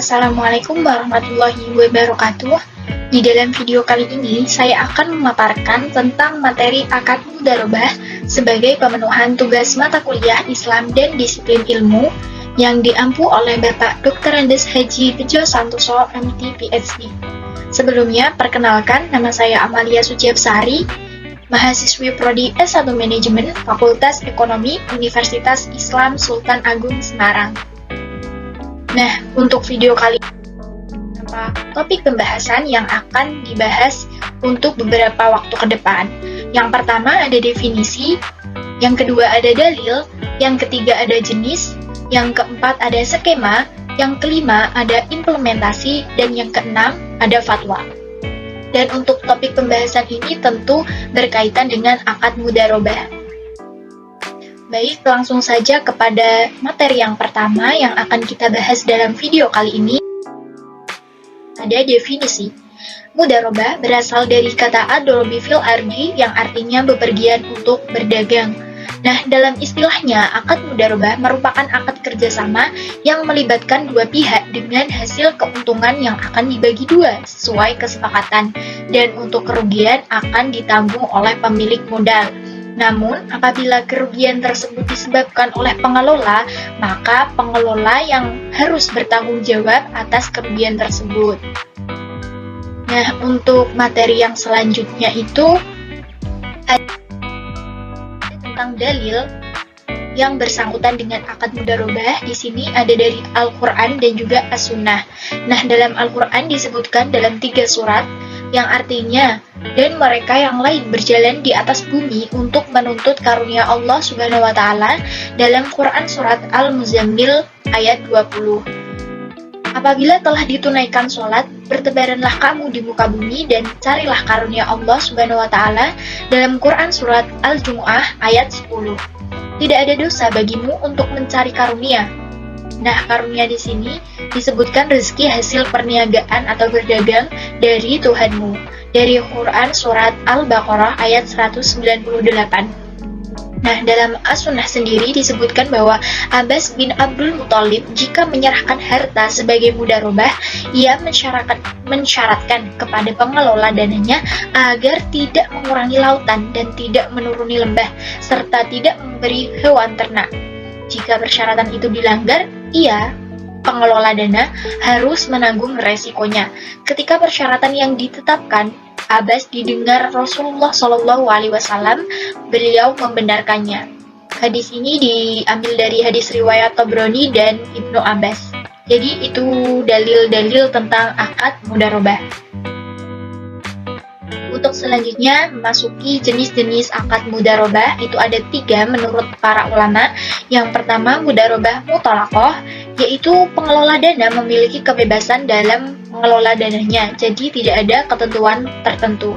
Assalamualaikum warahmatullahi wabarakatuh. Di dalam video kali ini, saya akan memaparkan tentang materi akad mudharabah sebagai pemenuhan tugas mata kuliah Islam dan disiplin ilmu yang diampu oleh Bapak Dr. Andes Haji Bejo Santoso, MT, PhD. Sebelumnya, perkenalkan, nama saya Amalia Suciapsari, mahasiswi Prodi S1 Manajemen, Fakultas Ekonomi, Universitas Islam Sultan Agung Semarang. Nah, untuk video kali ini, beberapa topik pembahasan yang akan dibahas untuk beberapa waktu ke depan. Yang pertama ada definisi, yang kedua ada dalil, yang ketiga ada jenis, yang keempat ada skema, yang kelima ada implementasi, dan yang keenam ada fatwa. Dan untuk topik pembahasan ini tentu berkaitan dengan akad mudharabah. Baik, langsung saja kepada materi yang pertama yang akan kita bahas dalam video kali ini. Ada definisi. Mudharabah berasal dari kata ad-dorobi fil ardi yang artinya bepergian untuk berdagang. Nah, dalam istilahnya, akad mudharabah merupakan akad kerjasama yang melibatkan dua pihak dengan hasil keuntungan yang akan dibagi dua sesuai kesepakatan, dan untuk kerugian akan ditanggung oleh pemilik modal. Namun, apabila kerugian tersebut disebabkan oleh pengelola, maka pengelola yang harus bertanggung jawab atas kerugian tersebut. Nah, untuk materi yang selanjutnya itu ada tentang dalil yang bersangkutan dengan akad mudharabah. Di sini ada dari Al-Quran dan juga As-Sunnah. Nah, dalam Al-Quran disebutkan dalam 3 surat yang artinya, dan mereka yang lain berjalan di atas bumi untuk menuntut karunia Allah Subhanahu wa Ta'ala, dalam Quran surat Al-Muzammil ayat 20. Apabila telah ditunaikan sholat, bertebaranlah kamu di muka bumi dan carilah karunia Allah Subhanahu wa Ta'ala, dalam Quran surat Al-Jumu'ah ayat 10. Tidak ada dosa bagimu untuk mencari karunia. Nah, karunia di sini disebutkan rezeki hasil perniagaan atau berdagang dari Tuhanmu, dari Quran surat Al-Baqarah ayat 198. Nah, dalam As-Sunnah sendiri disebutkan bahwa Abbas bin Abdul Muthalib jika menyerahkan harta sebagai mudharabah, ia mensyaratkan kepada pengelola dananya agar tidak mengurangi lautan dan tidak menuruni lembah, serta tidak memberi hewan ternak. Jika persyaratan itu dilanggar, pengelola dana harus menanggung resikonya. Ketika persyaratan yang ditetapkan, Abbas didengar Rasulullah SAW, beliau membenarkannya. Hadis ini diambil dari hadis riwayat Tabrani dan Ibnu Abbas. Jadi itu dalil-dalil tentang akad mudharabah. Untuk selanjutnya memasuki jenis-jenis akad mudharabah, itu ada 3 menurut para ulama. Yang pertama mudharabah muthalaqah, yaitu pengelola dana memiliki kebebasan dalam mengelola dananya, jadi tidak ada ketentuan tertentu.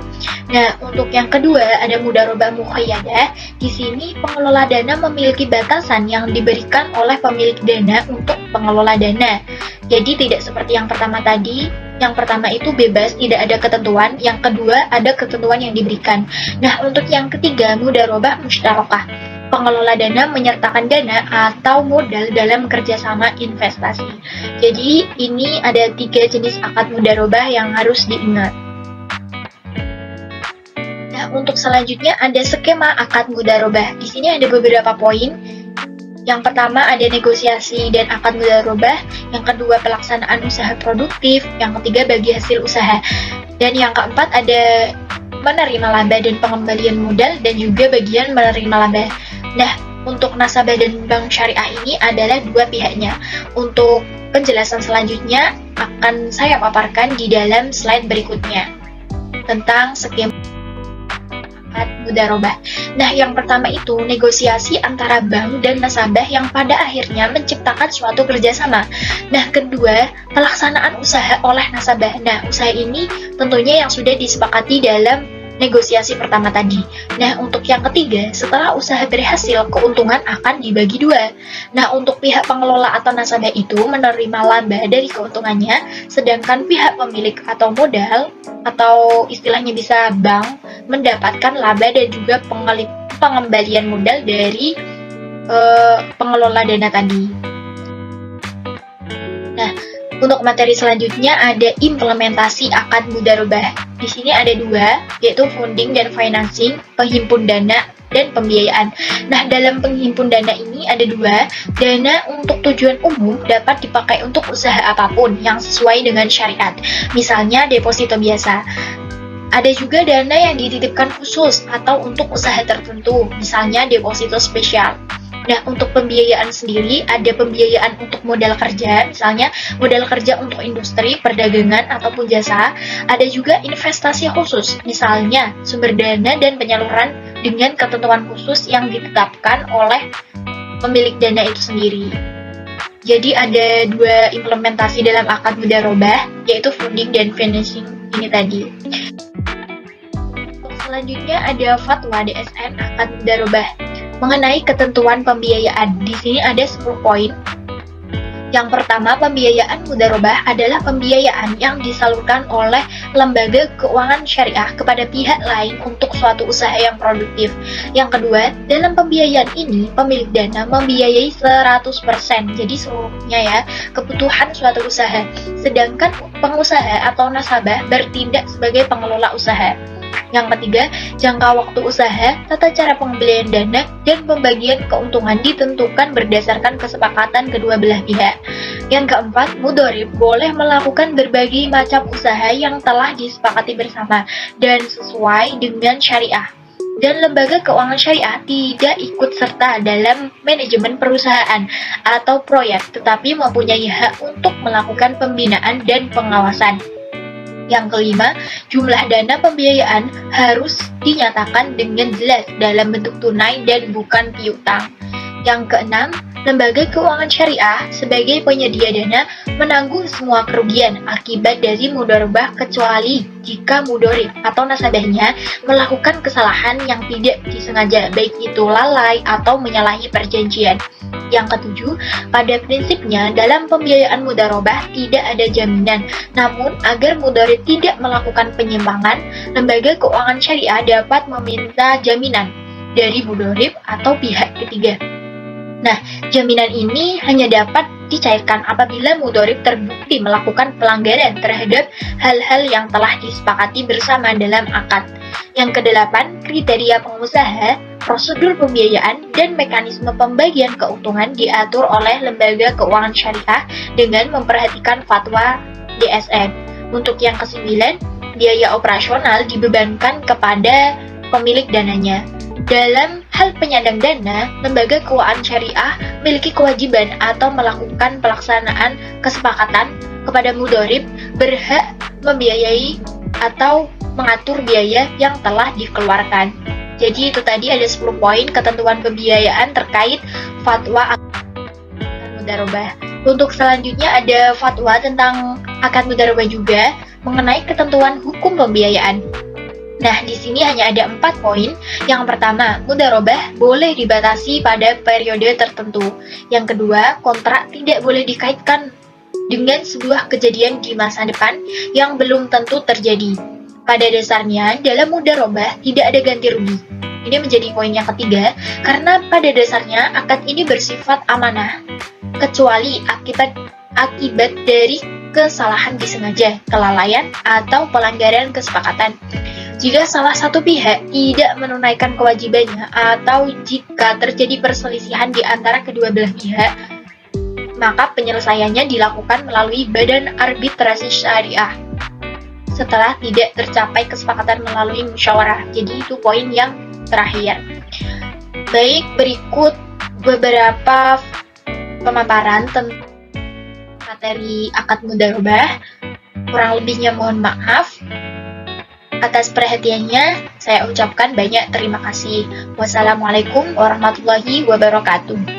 Nah, untuk yang kedua ada mudharabah muqayyadah. Di sini pengelola dana memiliki batasan yang diberikan oleh pemilik dana untuk pengelola dana. Jadi tidak seperti yang pertama tadi. Yang pertama itu bebas, tidak ada ketentuan. Yang kedua ada ketentuan yang diberikan. Nah, untuk yang ketiga mudharabah mushtarakah. Pengelola dana menyertakan dana atau modal dalam kerjasama investasi. Jadi ini ada 3 jenis akad mudharabah yang harus diingat. Nah, untuk selanjutnya ada skema akad mudharabah. Di sini ada beberapa poin. Yang pertama ada negosiasi dan akad mudharabah, yang kedua pelaksanaan usaha produktif, yang ketiga bagi hasil usaha, dan yang keempat ada menerima laba dan pengembalian modal, dan juga bagian menerima laba. Nah, untuk nasabah dan bank syariah ini adalah 2 pihaknya. Untuk penjelasan selanjutnya akan saya paparkan di dalam slide berikutnya tentang skema akad mudharabah. Nah, yang pertama itu negosiasi antara bank dan nasabah yang pada akhirnya menciptakan suatu kerjasama. Nah, kedua, pelaksanaan usaha oleh nasabah. Nah, usaha ini tentunya yang sudah disepakati dalam negosiasi pertama tadi. Nah, untuk yang ketiga, setelah usaha berhasil, keuntungan akan dibagi 2. Nah, untuk pihak pengelola atau nasabah itu menerima laba dari keuntungannya, sedangkan pihak pemilik atau modal, atau istilahnya bisa bank, mendapatkan laba dan juga pengembalian modal dari pengelola dana tadi. Nah, Untuk materi selanjutnya ada implementasi akad mudharabah. Di sini ada dua, yaitu funding dan financing, penghimpun dana, dan pembiayaan. Nah, dalam penghimpun dana ini ada dua. Dana untuk tujuan umum dapat dipakai untuk usaha apapun yang sesuai dengan syariat. Misalnya deposito biasa. Ada juga dana yang dititipkan khusus atau untuk usaha tertentu, misalnya deposito spesial. Nah, untuk pembiayaan sendiri, ada pembiayaan untuk modal kerja, misalnya modal kerja untuk industri, perdagangan, ataupun jasa. Ada juga investasi khusus, misalnya sumber dana dan penyaluran dengan ketentuan khusus yang ditetapkan oleh pemilik dana itu sendiri. Jadi ada dua implementasi dalam akad mudharabah, yaitu funding dan financing ini tadi. Selanjutnya ada fatwa DSN akad mudharabah. Mengenai ketentuan pembiayaan, di sini ada 10 poin. Yang pertama, pembiayaan mudharabah adalah pembiayaan yang disalurkan oleh lembaga keuangan syariah kepada pihak lain untuk suatu usaha yang produktif. Yang kedua, dalam pembiayaan ini, pemilik dana membiayai 100%, jadi seluruhnya ya, kebutuhan suatu usaha. Sedangkan pengusaha atau nasabah bertindak sebagai pengelola usaha. Yang ketiga, jangka waktu usaha, tata cara pembelian dana, dan pembagian keuntungan ditentukan berdasarkan kesepakatan kedua belah pihak. Yang keempat, mudharib boleh melakukan berbagai macam usaha yang telah disepakati bersama dan sesuai dengan syariah. Dan lembaga keuangan syariah tidak ikut serta dalam manajemen perusahaan atau proyek, tetapi mempunyai hak untuk melakukan pembinaan dan pengawasan. Yang kelima, jumlah dana pembiayaan harus dinyatakan dengan jelas dalam bentuk tunai dan bukan piutang. Yang keenam, lembaga keuangan syariah sebagai penyedia dana menanggung semua kerugian akibat dari mudharabah kecuali jika mudharib atau nasabahnya melakukan kesalahan yang tidak disengaja, baik itu lalai atau menyalahi perjanjian. Yang ketujuh, pada prinsipnya dalam pembiayaan mudharabah tidak ada jaminan. Namun, agar mudharib tidak melakukan penyimpangan, lembaga keuangan syariah dapat meminta jaminan dari mudharib atau pihak ketiga. Nah, jaminan ini hanya dapat dicairkan apabila mudharib terbukti melakukan pelanggaran terhadap hal-hal yang telah disepakati bersama dalam akad. Yang kedelapan, kriteria pengusaha, prosedur pembiayaan, dan mekanisme pembagian keuntungan diatur oleh lembaga keuangan syariah dengan memperhatikan fatwa DSN. Untuk yang kesembilan, biaya operasional dibebankan kepada pemilik dananya. Dalam hal penyandang dana, lembaga keuangan syariah memiliki kewajiban atau melakukan pelaksanaan kesepakatan kepada mudharib berhak membiayai atau mengatur biaya yang telah dikeluarkan. Jadi itu tadi ada 10 poin ketentuan pembiayaan terkait fatwa akad mudharabah. Untuk selanjutnya ada fatwa tentang akad mudharabah juga mengenai ketentuan hukum pembiayaan. Nah, di sini hanya ada 4 poin. Yang pertama, mudharabah boleh dibatasi pada periode tertentu. Yang kedua, kontrak tidak boleh dikaitkan dengan sebuah kejadian di masa depan yang belum tentu terjadi. Pada dasarnya, dalam mudharabah tidak ada ganti rugi. Ini menjadi poin yang ketiga, karena pada dasarnya akad ini bersifat amanah, kecuali akibat dari kesalahan disengaja, kelalaian, atau pelanggaran kesepakatan. Jika salah satu pihak tidak menunaikan kewajibannya atau jika terjadi perselisihan di antara kedua belah pihak, maka penyelesaiannya dilakukan melalui badan arbitrasi syariah setelah tidak tercapai kesepakatan melalui musyawarah. Jadi itu poin yang terakhir. Baik, berikut beberapa pemaparan tentang materi akad mudharabah. Kurang lebihnya mohon maaf. Atas perhatiannya, saya ucapkan banyak terima kasih. Wassalamualaikum warahmatullahi wabarakatuh.